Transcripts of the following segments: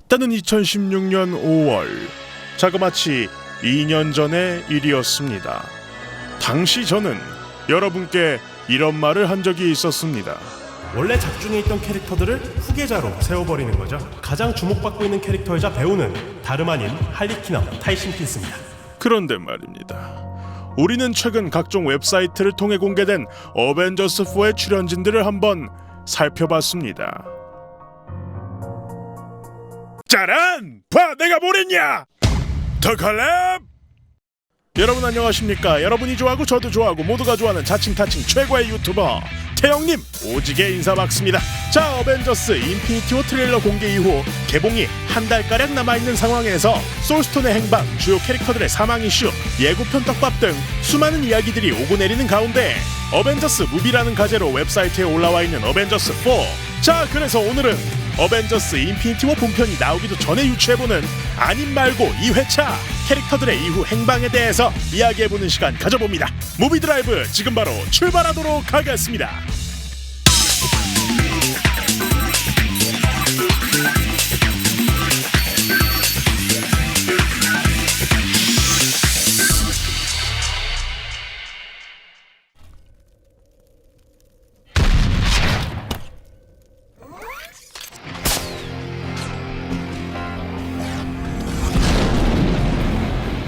때는 2016년 5월, 자그마치 2년 전의 일이었습니다. 당시 저는 여러분께 이런 말을 한 적이 있었습니다. 원래 작중에 있던 캐릭터들을 후계자로 세워버리는 거죠. 가장 주목받고 있는 캐릭터이자 배우는 다름 아닌 할리퀸 타이신 필스입니다. 그런데 말입니다. 우리는 최근 각종 웹사이트를 통해 공개된 어벤져스4의 출연진들을 한번 살펴봤습니다. 짜란! 봐! 내가 뭐랬냐! 더 컬랩! 여러분 안녕하십니까? 여러분이 좋아하고 저도 좋아하고 모두가 좋아하는 자칭 타칭 최고의 유튜버 태영님 오지게 인사받습니다. 자, 어벤져스 인피니티 워 트레일러 공개 이후 개봉이 한 달가량 남아있는 상황에서 솔스톤의 행방, 주요 캐릭터들의 사망 이슈, 예고편 떡밥 등 수많은 이야기들이 오고 내리는 가운데 어벤져스 무비라는 가제로 웹사이트에 올라와 있는 어벤져스4. 자, 그래서 오늘은 어벤져스 인피니티 워 본편이 나오기도 전에 유추해보는 아님 말고 2회차 캐릭터들의 이후 행방에 대해서 이야기해보는 시간 가져봅니다. 무비 드라이브 지금 바로 출발하도록 하겠습니다.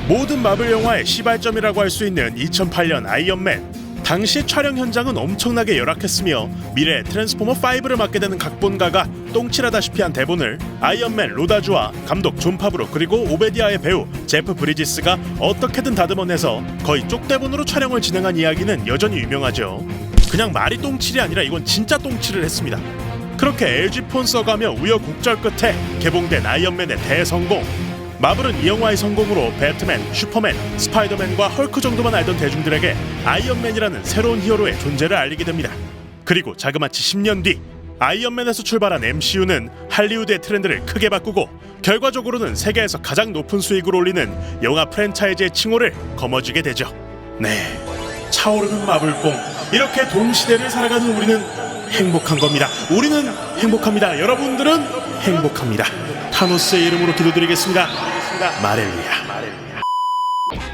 모든 마블 영화의 시발점이라고 할 수 있는 2008년 아이언맨. 당시 촬영 현장은 엄청나게 열악했으며 미래 트랜스포머 5를 맡게 되는 각본가가 똥칠하다시피 한 대본을 아이언맨 로다주와 감독 존 파브로 그리고 오베디아의 배우 제프 브리지스가 어떻게든 다듬어내서 거의 쪽대본으로 촬영을 진행한 이야기는 여전히 유명하죠. 그냥 말이 똥칠이 아니라 이건 진짜 똥칠을 했습니다. 그렇게 LG폰 써가며 우여곡절 끝에 개봉된 아이언맨의 대성공. 마블은 이 영화의 성공으로 배트맨, 슈퍼맨, 스파이더맨과 헐크 정도만 알던 대중들에게 아이언맨이라는 새로운 히어로의 존재를 알리게 됩니다. 그리고 자그마치 10년 뒤 아이언맨에서 출발한 MCU는 할리우드의 트렌드를 크게 바꾸고 결과적으로는 세계에서 가장 높은 수익을 올리는 영화 프랜차이즈의 칭호를 거머쥐게 되죠. 네, 차오르는 마블뽕. 이렇게 동시대를 살아가는 우리는 행복한 겁니다. 우리는 행복합니다. 여러분들은 행복합니다. 타노스의 이름으로 기도드리겠습니다. 마렐리아.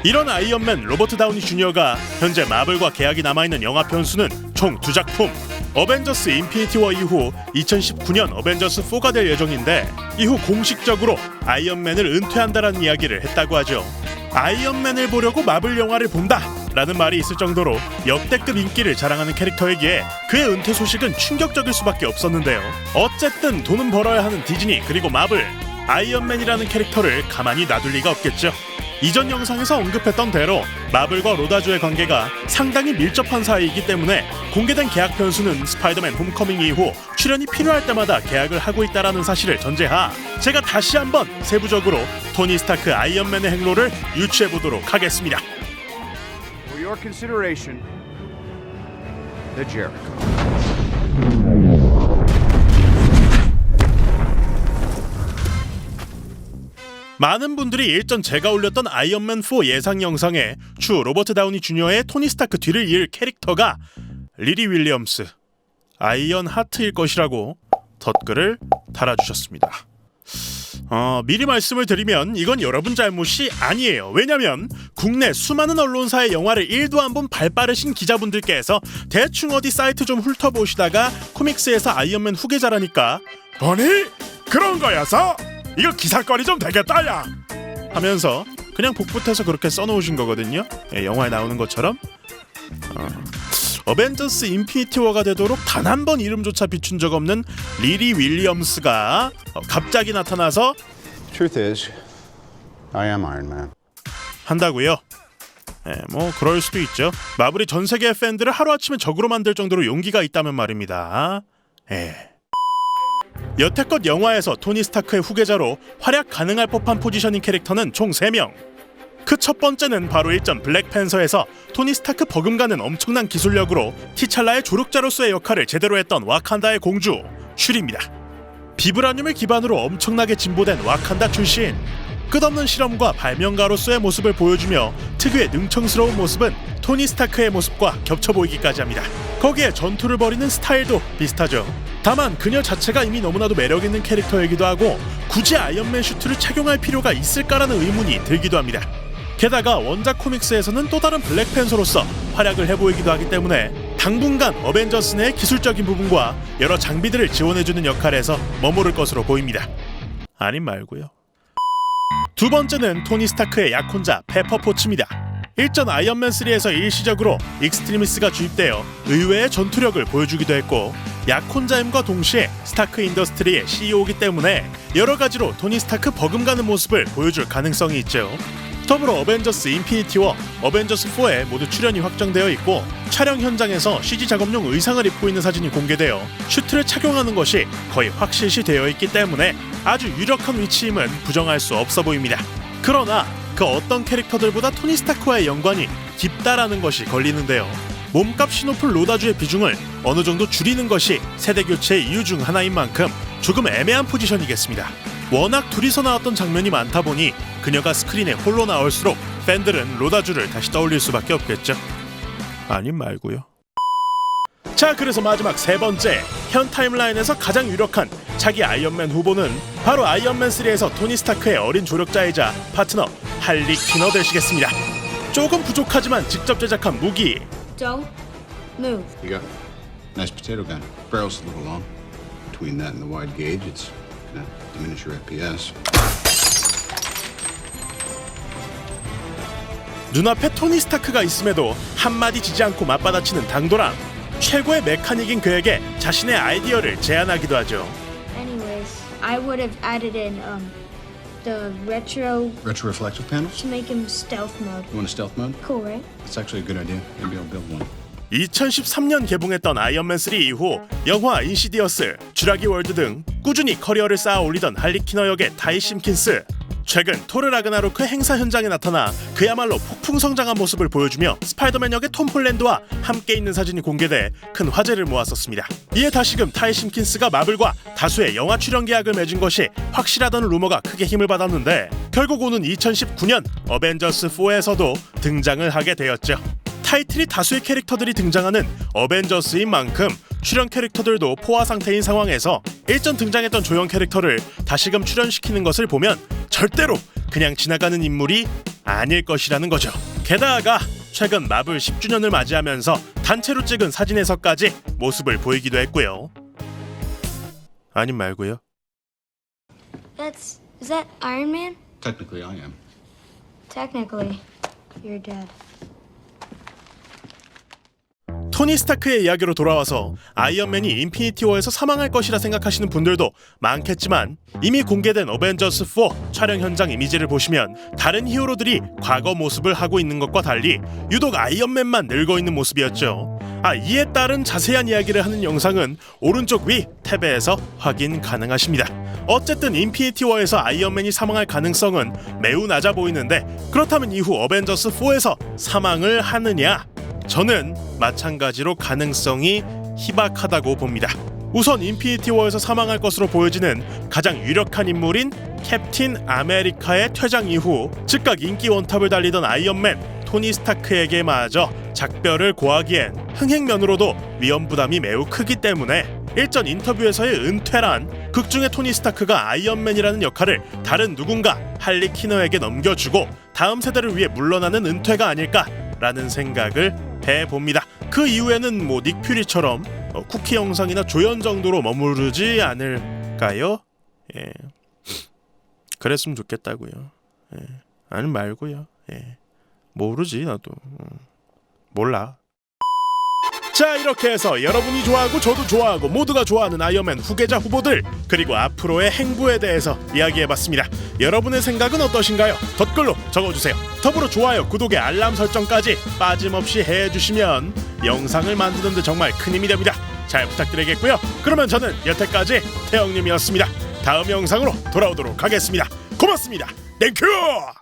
이런 아이언맨 로버트 다우니 주니어가 현재 마블과 계약이 남아있는 영화 편수는 총 2작품. 어벤져스 인피니티 워 이후 2019년 어벤져스 4가 될 예정인데 이후 공식적으로 아이언맨을 은퇴한다라는 이야기를 했다고 하죠. 아이언맨을 보려고 마블 영화를 본다 라는 말이 있을 정도로 역대급 인기를 자랑하는 캐릭터이기에 그의 은퇴 소식은 충격적일 수밖에 없었는데요. 어쨌든 돈은 벌어야 하는 디즈니 그리고 마블, 아이언맨이라는 캐릭터를 가만히 놔둘 리가 없겠죠. 이전 영상에서 언급했던 대로 마블과 로다주의 관계가 상당히 밀접한 사이이기 때문에 공개된 계약 편수는 스파이더맨 홈커밍 이후 출연이 필요할 때마다 계약을 하고 있다는 사실을 전제하 제가 다시 한번 세부적으로 토니 스타크 아이언맨의 행로를 유추해보도록 하겠습니다. For your consideration, the Jericho. 많은 분들이 일전 제가 올렸던 아이언맨4 예상 영상에 추 로버트 다우니 주니어의 토니 스타크 뒤를 이을 캐릭터가 리리 윌리엄스, 아이언 하트일 것이라고 덧글을 달아주셨습니다. 미리 말씀을 드리면 이건 여러분 잘못이 아니에요. 왜냐면 국내 수많은 언론사의 영화를 1도 안 본 발빠르신 기자분들께서 대충 어디 사이트 좀 훑어보시다가 코믹스에서 아이언맨 후계자라니까 아니 그런 거야서 이거 기사거리 좀 되겠다 야 하면서 그냥 복붙해서 그렇게 써놓으신 거거든요. 영화에 나오는 것처럼. 어벤져스 인피니티 워가 되도록 단 한 번 이름조차 비춘 적 없는 리리 윌리엄스가 갑자기 나타나서 Truth is, I am Iron Man. 한다고요? 뭐 그럴 수도 있죠. 마블이 전 세계의 팬들을 하루아침에 적으로 만들 정도로 용기가 있다면 말입니다. 여태껏 영화에서 토니 스타크의 후계자로 활약 가능할 법한 포지션인 캐릭터는 총 3명. 그 첫 번째는 바로 일전 블랙팬서에서 토니 스타크 버금가는 엄청난 기술력으로 티찰라의 조력자로서의 역할을 제대로 했던 와칸다의 공주 슈리입니다. 비브라늄을 기반으로 엄청나게 진보된 와칸다 출신. 끝없는 실험과 발명가로서의 모습을 보여주며 특유의 능청스러운 모습은 토니 스타크의 모습과 겹쳐 보이기까지 합니다. 거기에 전투를 벌이는 스타일도 비슷하죠. 다만 그녀 자체가 이미 너무나도 매력있는 캐릭터이기도 하고 굳이 아이언맨 슈트를 착용할 필요가 있을까라는 의문이 들기도 합니다. 게다가 원작 코믹스에서는 또 다른 블랙팬서로서 활약을 해보이기도 하기 때문에 당분간 어벤져스 내의 기술적인 부분과 여러 장비들을 지원해주는 역할에서 머무를 것으로 보입니다. 아님 말고요. 두 번째는 토니 스타크의 약혼자 페퍼 포츠입니다. 일전 아이언맨 3에서 일시적으로 익스트리미스가 주입되어 의외의 전투력을 보여주기도 했고 약혼자임과 동시에 스타크 인더스트리의 CEO이기 때문에 여러 가지로 토니 스타크 버금가는 모습을 보여줄 가능성이 있죠. 더불어 어벤져스 인피니티 워, 어벤져스 4에 모두 출연이 확정되어 있고 촬영 현장에서 CG 작업용 의상을 입고 있는 사진이 공개되어 슈트를 착용하는 것이 거의 확실시되어 있기 때문에 아주 유력한 위치임은 부정할 수 없어 보입니다. 그러나 그 어떤 캐릭터들보다 토니 스타크와의 연관이 깊다라는 것이 걸리는데요. 몸값이 높은 로다주의 비중을 어느 정도 줄이는 것이 세대 교체의 이유 중 하나인 만큼 조금 애매한 포지션이겠습니다. 워낙 둘이서 나왔던 장면이 많다 보니 그녀가 스크린에 홀로 나올수록 팬들은 로다주를 다시 떠올릴 수밖에 없겠죠. 아님 말고요. 자, 그래서 마지막 세 번째, 현 타임라인에서 가장 유력한 차기 아이언맨 후보는 바로 아이언맨 3에서 토니 스타크의 어린 조력자이자 파트너 할리 키너 되시겠습니다. 조금 부족하지만 직접 제작한 무기. Don't move. You got nice potato gun. Barrel's a little long. Between that and the wide gauge, it's gonna diminish your FPS. 눈앞에 토니 스타크가 있음에도 한마디 지지 않고 맞받아치는 당돌함. 최고의 메카닉인 그에게 자신의 아이디어를 제안하기도 하죠. Anyways, I would have added in the retro Retroreflective panels? to make him stealth mode. You want a stealth mode? Cool, right? That's actually a good idea. Maybe I'll build one. 2013년 개봉했던 아이언맨 3 이후 영화 인시디어스, 쥐라기 월드 등 꾸준히 커리어를 쌓아 올리던 할리 키너 역의 타이 심킨스. 최근 토르 라그나로크 행사 현장에 나타나 그야말로 폭풍 성장한 모습을 보여주며 스파이더맨 역의 톰 홀랜드와 함께 있는 사진이 공개돼 큰 화제를 모았었습니다. 이에 다시금 타이 심킨스가 마블과 다수의 영화 출연 계약을 맺은 것이 확실하다는 루머가 크게 힘을 받았는데 결국 오는 2019년 어벤져스 4에서도 등장을 하게 되었죠. 타이틀이 다수의 캐릭터들이 등장하는 어벤져스인 만큼 출연 캐릭터들도 포화 상태인 상황에서 일전 등장했던 조형 캐릭터를 다시금 출연시키는 것을 보면 절대로 그냥 지나가는 인물이 아닐 것이라는 거죠. 게다가 최근 마블 10주년을 맞이하면서 단체로 찍은 사진에서까지 모습을 보이기도 했고요. 아님 말고요. Is that Iron Man? Technically, I am. Technically, you're dead. 토니 스타크의 이야기로 돌아와서 아이언맨이 인피니티 워에서 사망할 것이라 생각하시는 분들도 많겠지만 이미 공개된 어벤져스 4 촬영 현장 이미지를 보시면 다른 히어로들이 과거 모습을 하고 있는 것과 달리 유독 아이언맨만 늙어 있는 모습이었죠. 이에 따른 자세한 이야기를 하는 영상은 오른쪽 위 탭에서 확인 가능하십니다. 어쨌든 인피니티 워에서 아이언맨이 사망할 가능성은 매우 낮아 보이는데 그렇다면 이후 어벤져스 4에서 사망을 하느냐? 저는 마찬가지로 가능성이 희박하다고 봅니다. 우선 인피니티 워에서 사망할 것으로 보여지는 가장 유력한 인물인 캡틴 아메리카의 퇴장 이후 즉각 인기 원탑을 달리던 아이언맨 토니 스타크에게마저 작별을 고하기엔 흥행면으로도 위험 부담이 매우 크기 때문에 일전 인터뷰에서의 은퇴란 극중의 토니 스타크가 아이언맨이라는 역할을 다른 누군가 할리 키너에게 넘겨주고 다음 세대를 위해 물러나는 은퇴가 아닐까라는 생각을 해봅니다. 그 이후에는 닉 퓨리처럼 쿠키 영상이나 조연 정도로 머무르지 않을까요? 예. 그랬으면 좋겠다고요. 예. 아니 말고요. 예. 모르지 나도. 몰라. 자, 이렇게 해서 여러분이 좋아하고 저도 좋아하고 모두가 좋아하는 아이언맨 후계자 후보들 그리고 앞으로의 행보에 대해서 이야기해봤습니다. 여러분의 생각은 어떠신가요? 댓글로 적어주세요. 더불어 좋아요, 구독에 알람 설정까지 빠짐없이 해주시면 영상을 만드는 데 정말 큰 힘이 됩니다. 잘 부탁드리겠고요. 그러면 저는 여태까지 태영님이었습니다. 다음 영상으로 돌아오도록 하겠습니다. 고맙습니다. 땡큐!